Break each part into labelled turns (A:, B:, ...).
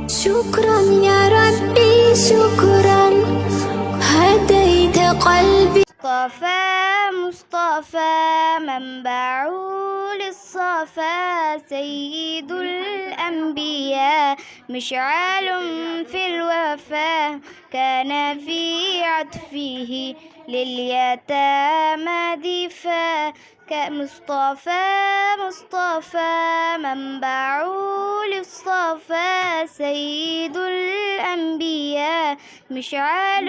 A: شكرا يا ربي شكرا، هديت قلبي.
B: مصطفى منبع للصفا، سيد الأنبياء مشعل في الوفا، كان في عطفه لليتامى دفا. مصطفى منبع للصفا، سيد الأنبياء مشعل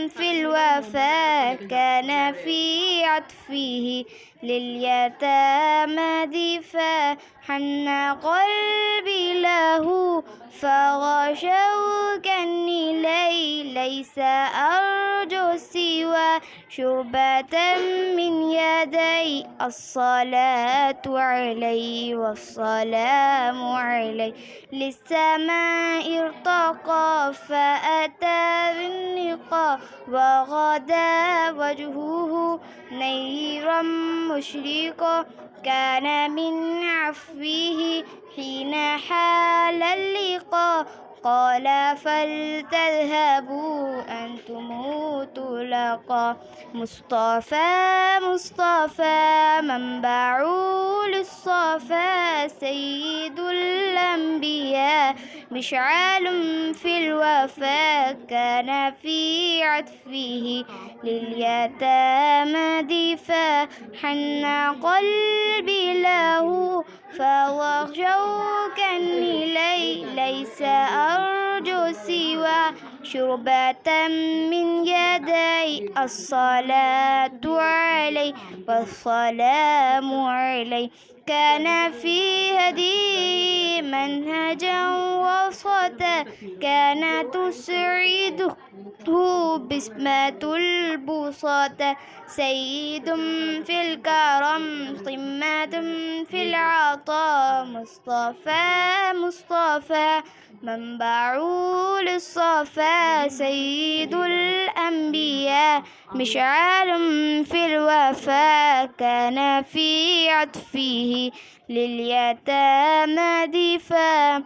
B: في الوفا، كان في عطفه لليتامى دفا. حن قلبي له فغى شوقا إليه، ليس أرجو سوى شربة من يدي. الصلاة عليه والسلام عليه، للسماء ارتقى فأتى بالنقى، وغدا وجهه نيرا مشرقا، كان من عفوه حين حال اللقاء. قال فلتذهبوا أنتم طلقا. مصطفى منبع للصفا، سيد الأنبياء مشعل في الوفا، كان في عطفه لليتامى دفا. حن قلبي له فهو شوقا إليه، ليس أرجو سوى شربة من يدي. الصلاة عليه والسلام عليه، كان في هدي منهجا وسطا، كان تسعده بسمة البساطة. سيد في الكرم قمة في العطاء. مصطفى منبع للصفا، سيد الأنبياء مشعل في الوفا، كان في عطفه لليتامى دفا.